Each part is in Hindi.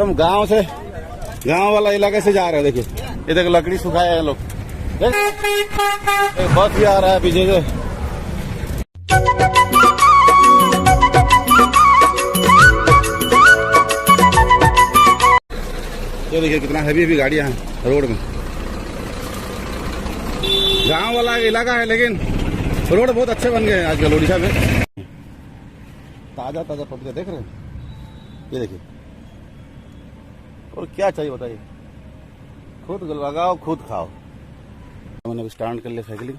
एकदम गांव वाला इलाके से जा रहे हैं। देखिए ये देखो लकड़ी सुखाए हैं लोग। बस भी आ रहा है पीछे से। ये देखिए कितना हैवी गाड़ियां हैं रोड में। गांव वाला इलाका है लेकिन रोड बहुत अच्छे बन गए हैं आजकल उड़ीसा में। ताजा ताजा पपीता देख रहे हैं, ये देखिए। और क्या चाहिए बताइए, खुद लगाओ खुद खाओ। मैंने स्टार्ट कर लिया साइकिलिंग।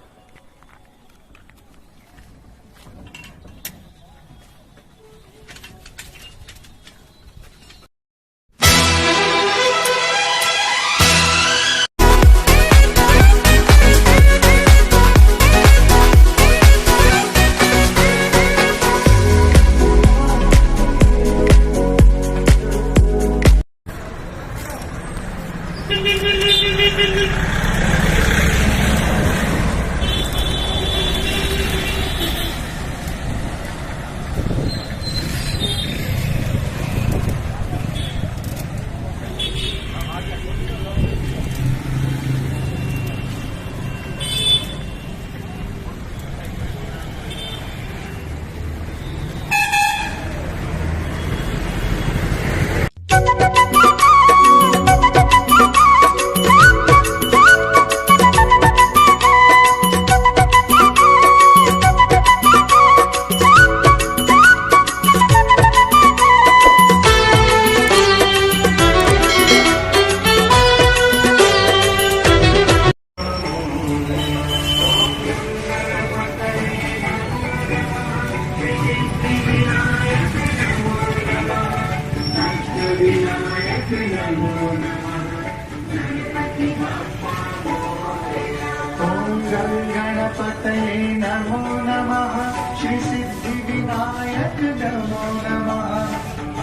गणपतये नमो नमः। श्री सिद्धि विनायक नमो नमः।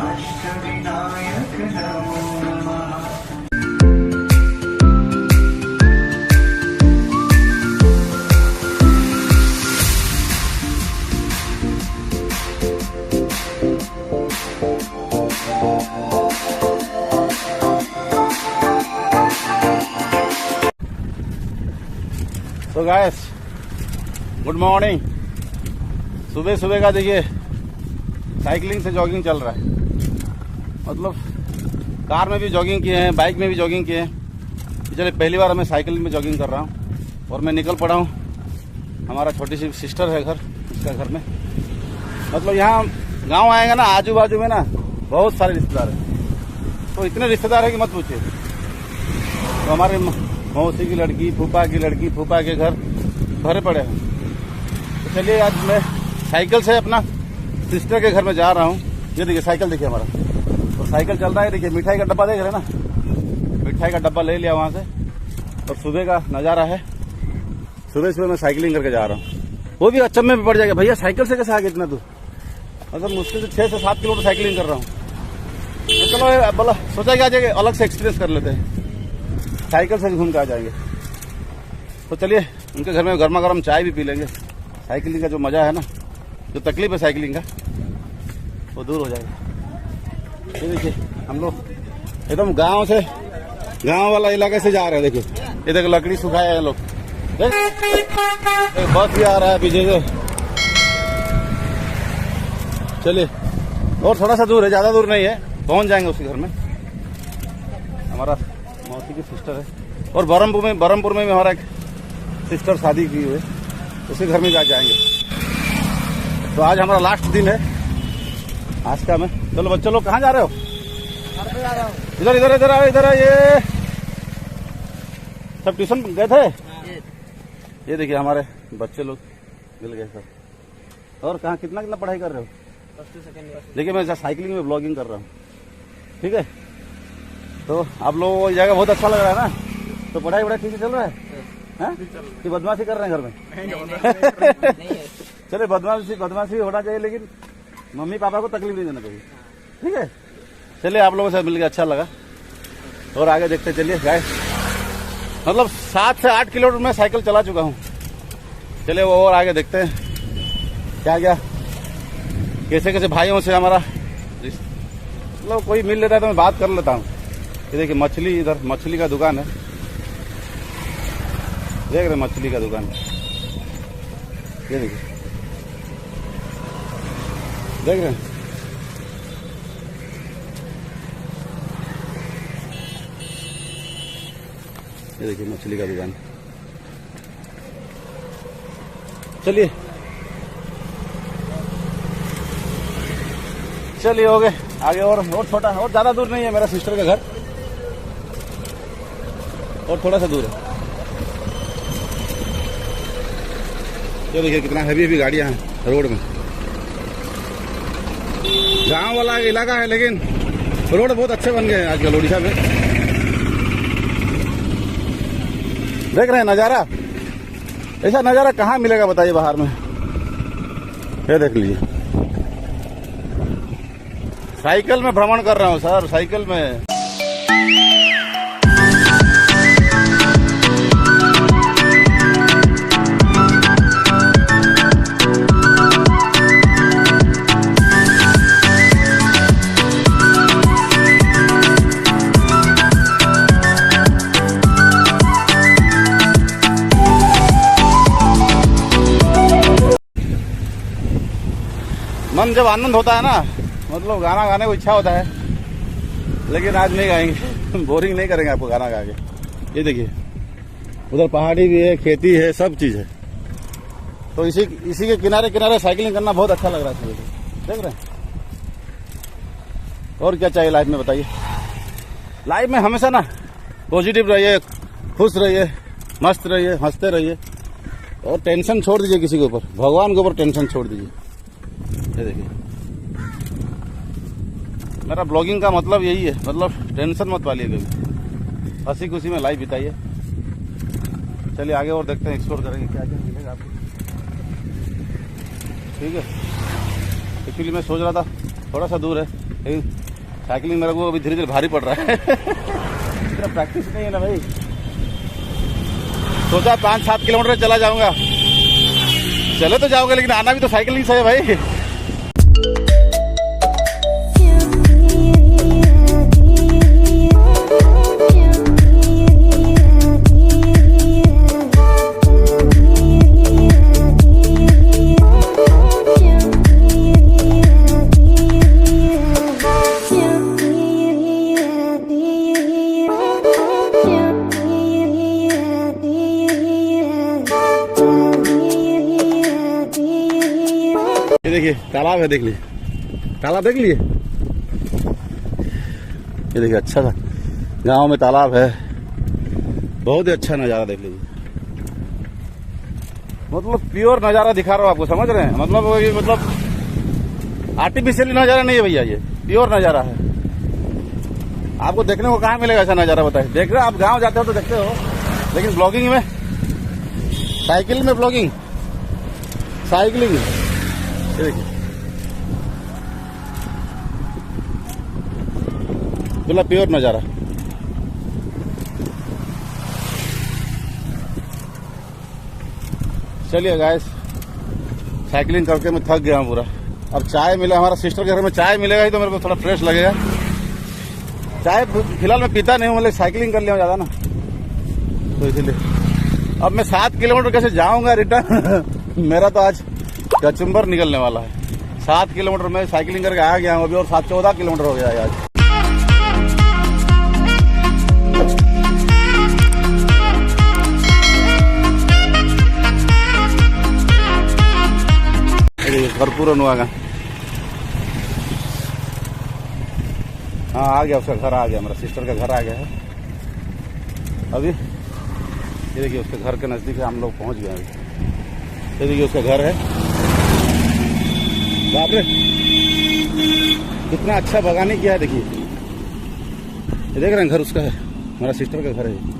अष्ट विनायक नमो नमः। तो गाइस गुड मॉर्निंग। सुबह सुबह का देखिए साइकिलिंग से जॉगिंग चल रहा है। मतलब कार में भी जॉगिंग किए हैं, बाइक में भी जॉगिंग किए हैं। चलिए पहली बार मैं साइकिल में जॉगिंग कर रहा हूँ और मैं निकल पड़ा हूँ। हमारा छोटी सी सिस्टर है घर, उसका घर में। मतलब यहाँ गांव आएगा ना, आजू बाजू में ना बहुत सारे रिश्तेदार हैं। तो इतने रिश्तेदार है कि मत पूछिए। तो हमारे मौसी की लड़की, फूफा की लड़की, फूफा के घर भरे पड़े हैं। तो चलिए आज मैं साइकिल से अपना सिस्टर के घर में जा रहा हूँ। ये देखिए साइकिल देखिए हमारा, तो साइकिल चल रहा है। देखिए मिठाई का डब्बा देख रहे हैं ना, मिठाई का डब्बा ले लिया वहाँ से। और सुबह का नज़ारा है, सुबह सुबह मैं साइकिलिंग करके जा रहा हूँ। वो भी अचंभे में पड़ जाएगा, भैया साइकिल से कैसे आगे इतना दूर। मतलब मुश्किल से 6 से 7 किलोमीटर साइकिलिंग कर रहा हूँ। तो चलो बोला सोचा कि आज अलग से एक्सपीरियंस कर लेते हैं, साइकिल से घूम के आ जाएंगे। तो चलिए उनके घर में गर्मा गर्म चाय भी पी लेंगे। साइकिलिंग का जो मजा है ना, जो तकलीफ है साइकिलिंग का, वो दूर हो जाएगा। ये देखिए हम लोग एकदम गांव वाला इलाके से जा रहे हैं। देखिए ये देखो लकड़ी सुखाए हैं लोग। बस भी आ रहा है पीछे से। चलिए और थोड़ा सा दूर है, ज्यादा दूर नहीं है, पहुंच जाएंगे उसके घर में। हमारा मौसी की सिस्टर है। और बरहमपुर में हमारा एक सिस्टर शादी की हुई है, उसके घर में जाएंगे। तो आज हमारा लास्ट दिन है आज का। मैं चलो बच्चे लोग कहाँ जा रहे हो? घर पे जा रहा हूँ। इधर ये सब ट्यूशन गए थे। ये देखिए हमारे बच्चे लोग मिल गए सब। और कहाँ कितना पढ़ाई कर रहे हो? देखिए मैं साइकिलिंग में ब्लॉगिंग कर रहा हूँ, ठीक है। तो आप लोगों को जगह बहुत अच्छा लग रहा है ना। तो पढ़ाई ठीक से चल रहा है कि बदमाशी कर रहे हैं घर में? चलिए बदमाशी होना चाहिए, लेकिन मम्मी पापा को तकलीफ नहीं देना चाहिए, ठीक है। चलिए आप लोगों से मिलकर अच्छा लगा और आगे देखते चलिए। गाइस मतलब 7 से 8 किलोमीटर में साइकिल चला चुका हूँ। चलिए वो और आगे देखते हैं क्या कैसे भाइयों से हमारा मतलब कोई मिल लेता है तो मैं बात कर लेता हूँ। ये देखिए मछली, इधर मछली का दुकान है, देख रहे हैं मछली का दुकान, ये देखिए देख रहे हैं। ये देखिए मछली का दुकान। चलिए चलिए हो गए आगे, और छोटा, और ज्यादा दूर नहीं है मेरा सिस्टर का घर, और थोड़ा सा दूर है। ये देखिए कितना हैवी गाड़ियां हैं रोड में। गांव वाला इलाका है लेकिन रोड बहुत अच्छे बन गए हैं आजकल उड़ीसा में। देख रहे हैं नजारा, ऐसा नजारा कहाँ मिलेगा बताइए बाहर में। ये देख लीजिए, साइकिल में भ्रमण कर रहा हूँ सर, साइकिल में। मन जब आनंद होता है ना, मतलब गाना गाने को इच्छा होता है, लेकिन आज नहीं गाएंगे बोरिंग नहीं करेंगे आपको गाना गा के। ये देखिए उधर पहाड़ी भी है, खेती है, सब चीज है, तो इसी के किनारे किनारे साइकिलिंग करना बहुत अच्छा लग रहा है। देख रहे हैं, और क्या चाहिए लाइफ में बताइए। लाइफ में हमेशा ना पॉजिटिव रहिए, खुश रहिए, मस्त रहिए, हंसते रहिए, और टेंशन छोड़ दीजिए किसी के ऊपर, भगवान के ऊपर टेंशन छोड़ दीजिए। ये देखिए मेरा ब्लॉगिंग का मतलब यही है, मतलब टेंशन मत पालिए कभी, हंसी खुशी में लाइफ बिताइए। चलिए आगे और देखते हैं, एक्सप्लोर करेंगे क्या क्या मिलेगा आपको। ठीक है, एक्चुअली मैं सोच रहा था थोड़ा सा दूर है, लेकिन साइकिलिंग मेरे को अभी धीरे धीरे भारी पड़ रहा है इतना प्रैक्टिस नहीं है ना भाई। सोचा 5-7 किलोमीटर चला जाऊंगा, चले तो जाओगे लेकिन आना भी तो साइकिलिंग से है भाई। देखिए तालाब है, देख लीजिए तालाब, देख लीजिए ये देखिए अच्छा था, गांव में तालाब है, बहुत ही अच्छा नज़ारा देख लीजिए। मतलब प्योर नज़ारा दिखा रहा हूँ आपको, समझ रहे हैं, मतलब आर्टिफिशियली नज़ारा नहीं है भैया, ये प्योर नज़ारा है। आपको देखने को कहाँ मिलेगा ऐसा नज़ारा बताइए। देख रहे हो, आप गाँव जाते हो तो देखते हो, लेकिन ब्लॉगिंग में, साइकिल में ब्लॉगिंग, साइकिलिंग, देखिए बोला प्योर नजारा। चलिए गाइस, साइकिलिंग करके मैं थक गया हूँ पूरा। अब चाय मिला, हमारा सिस्टर के घर में चाय मिलेगा ही तो मेरे को थोड़ा फ्रेश लगेगा। चाय फिलहाल मैं पीता नहीं हूँ, मतलब साइकिलिंग कर लिया ज्यादा ना, तो इसीलिए अब मैं 7 किलोमीटर कैसे जाऊंगा रिटर्न मेरा तो आज कचुम्बर निकलने वाला है। 7 किलोमीटर में साइकिलिंग करके आ गया हूँ अभी, और 14 किलोमीटर हो गया है आज। भरपूर अनुआगा, हाँ आ गया, उसका घर आ गया, मेरा सिस्टर का घर आ गया है अभी। ये देखिए उसके घर के नजदीक हम लोग पहुंच गए अभी। ये देखिए उसका घर है, बाप रे कितना अच्छा बगानी किया है, देखिए ये देख रहे हैं घर उसका है, मेरा सिस्टर का घर है।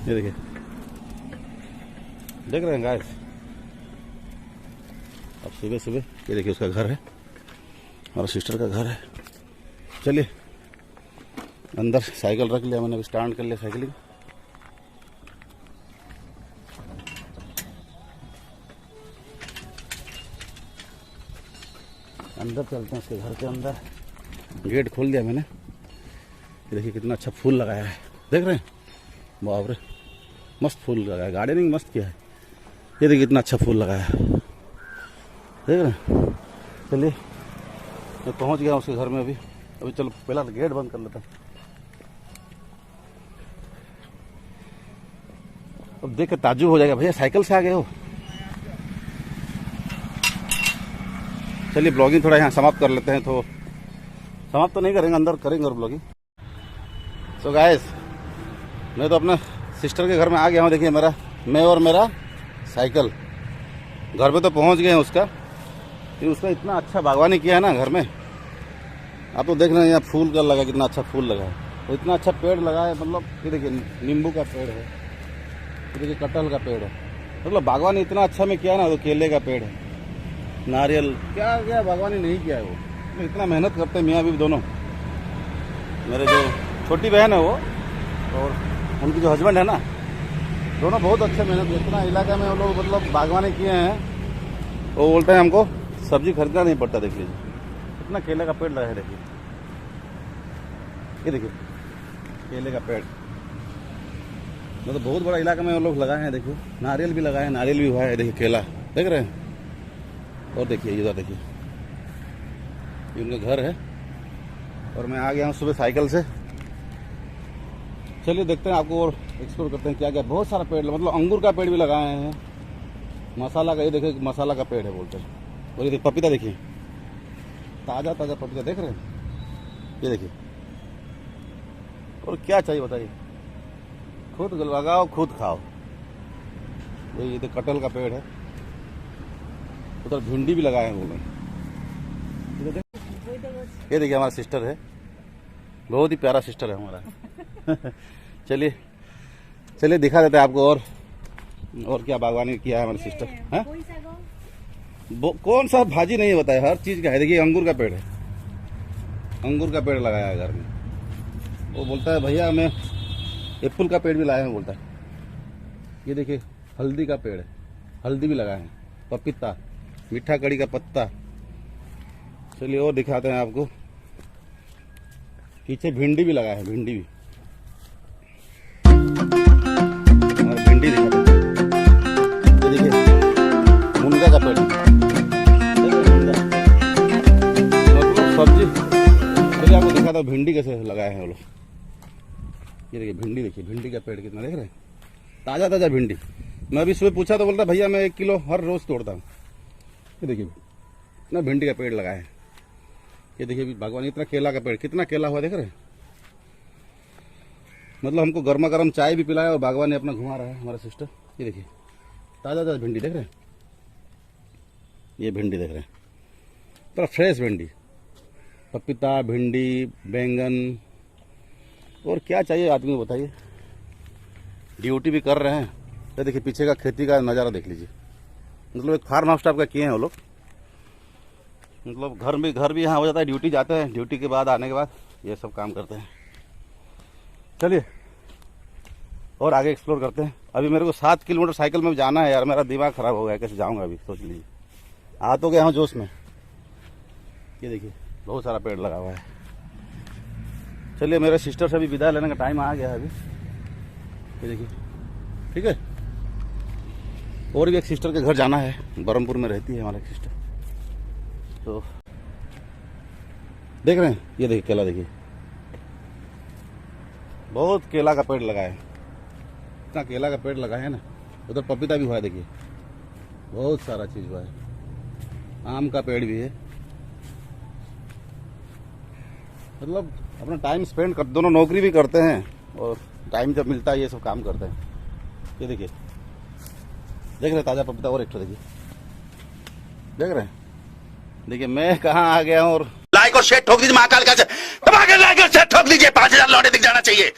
ये देखिए देख रहे हैं गाइस, अब सुबह सुबह ये देखिए उसका घर है, हमारा सिस्टर का घर है। चलिए अंदर साइकिल रख लिया मैंने, अभी स्टार्ट कर लिया साइकिलिंग। अंदर चलते हैं उसके घर के अंदर। गेट खोल दिया मैंने। ये देखिए कितना अच्छा फूल लगाया है, देख रहे हैं? बाप रे, मस्त फूल लगाया है, गार्डनिंग मस्त किया है। ये देखिए कितना अच्छा फूल लगाया है, देख रहे हैं? चलिए मैं पहुंच गया उसके घर में अभी। चलो पहला गेट बंद कर लेता हूँ। अब देख के ताज्जुब हो जाएगा, भैया साइकिल से आ गए हो। चलिए ब्लॉगिंग थोड़ा यहाँ समाप्त कर लेते हैं। तो समाप्त तो नहीं करेंगे, अंदर करेंगे और ब्लॉगिंग। सो गाइस, मैं तो अपने सिस्टर के घर में आ गया हूँ। देखिए मैं और मेरा साइकिल घर पे तो पहुँच गए हैं उसका। फिर उसका इतना अच्छा बागवानी किया है ना घर में, आप तो देख रहे हैं। यहाँ फूल का लगा, कितना अच्छा फूल लगा है, और इतना अच्छा पेड़ लगा है। मतलब ये देखिए नींबू का पेड़ है, ये देखिए कटहल का पेड़ है। मतलब बागवानी इतना अच्छा में किया ना। तो केले का पेड़ है, नारियल, क्या क्या बागवानी नहीं किया है वो। तो इतना मेहनत करते हैं मियाँ बीवी दोनों। मेरे जो छोटी बहन है वो और उनकी जो हस्बैंड है ना, दोनों बहुत अच्छे मेहनत। इतना इलाका में वो लोग मतलब बागवानी किए हैं। वो बोलते हैं हमको सब्जी खरीदना नहीं पड़ता। देख लीजिए इतना केले का पेड़ लगा है, देखिए ये देखिए केले का पेड़। मतलब बहुत बड़ा इलाका में वो लोग लगाए हैं। देखिए नारियल भी लगाए हैं, नारियल भी हुआ है। देखिए केला देख रहे हैं। और देखिए इधर देखिए ये उनका घर है। और मैं आ गया हूँ सुबह साइकिल से। चलिए देखते हैं, आपको और एक्सप्लोर करते हैं क्या क्या। बहुत सारा पेड़, मतलब अंगूर का पेड़ भी लगाए हैं, मसाला का। ये देखिए मसाला का पेड़ है बोलते हैं। और ये देखिए पपीता, देखिए ताज़ा ताज़ा पपीता, देख रहे हैं? ये देखिए। और क्या चाहिए बताइए, खुद लगाओ खुद खाओ। ये तो कटहल का पेड़ है। उधर भिंडी भी लगाए हैं वो लोग। ये देखिए हमारा सिस्टर है, बहुत ही प्यारा सिस्टर है हमारा। चलिए चलिए दिखा देते हैं आपको और क्या बागवानी किया है हमारे सिस्टर। है कौन सा भाजी नहीं है बताया, हर चीज का है। देखिए अंगूर का पेड़ है, अंगूर का पेड़ लगाया है घर में। वो बोलता है भैया मैं एप्पल का पेड़ भी लाया हूँ, बोलता है। ये देखिए हल्दी का पेड़ है, हल्दी भी लगाए हैं। पपीता, मीठा कड़ी का पत्ता। चलिए और दिखाते हैं आपको। पीछे भिंडी भी लगाया है, भिंडी भी। और भिंडी दिखाते हैं। ये देखिए मुनगा का पेड़, सब्जी। चलिए आपको दिखाता हूँ भिंडी कैसे लगाए हैं वो लोग। ये देखिए भिंडी, देखिए भिंडी का पेड़ कितना, देख रहे हैं? ताज़ा ताज़ा भिंडी। मैं अभी सुबह पूछा तो बोलता भैया मैं 1 किलो हर रोज तोड़ता हूँ। ये देखिए इतना भिंडी का पेड़ लगाए हैं। ये देखिए बागवानी, इतना केला का पेड़, कितना केला हुआ, देख रहे हैं? मतलब हमको गर्मा गर्म चाय भी पिलाया और बागवानी अपना घुमा रहा है हमारा सिस्टर। ये देखिए ताज़ा ताज़ा भिंडी, देख रहे हैं? ये भिंडी देख रहे हैं, पूरा फ्रेश भिंडी। पपीता, भिंडी, बैंगन, और क्या चाहिए आदमी को बताइए। ड्यूटी भी कर रहे हैं। ये देखिए पीछे का खेती का नज़ारा देख लीजिए। मतलब एक फार्म हाउस टाइप का किए हैं वो लोग। मतलब घर भी यहाँ हो जाता है, ड्यूटी जाते हैं, ड्यूटी के बाद आने के बाद ये सब काम करते हैं। चलिए और आगे एक्सप्लोर करते हैं। अभी मेरे को 7 किलोमीटर साइकिल में जाना है यार, मेरा दिमाग खराब हो गया, कैसे जाऊँगा अभी सोच लीजिए। आ तो गया हूँ जोश में। ये देखिए बहुत सारा पेड़ लगा हुआ है। चलिए मेरे सिस्टर से भी विदा लेने का टाइम आ गया है अभी। ये देखिए ठीक है। और भी एक सिस्टर के घर जाना है, बरहमपुर में रहती है हमारी सिस्टर। तो देख रहे हैं, ये देखिए केला, देखिए बहुत केला का पेड़ लगा है। इतना केला का पेड़ लगा है ना। उधर पपीता भी हुआ है, देखिए बहुत सारा चीज हुआ है। आम का पेड़ भी है। मतलब अपना टाइम स्पेंड कर, दोनों नौकरी भी करते हैं और टाइम जब मिलता है ये सब काम करते हैं। ये देखिए देख रहे ताज़ा पपीता। और एक तो देखिए, देख रहे हैं? देखिए मैं कहाँ आ गया हूँ। और लाइक और शेयर ठोक दीजिए, महाकाल का दबा के लाइक और शेयर ठोक दीजिए। 5000 लौटे दिख जाना चाहिए।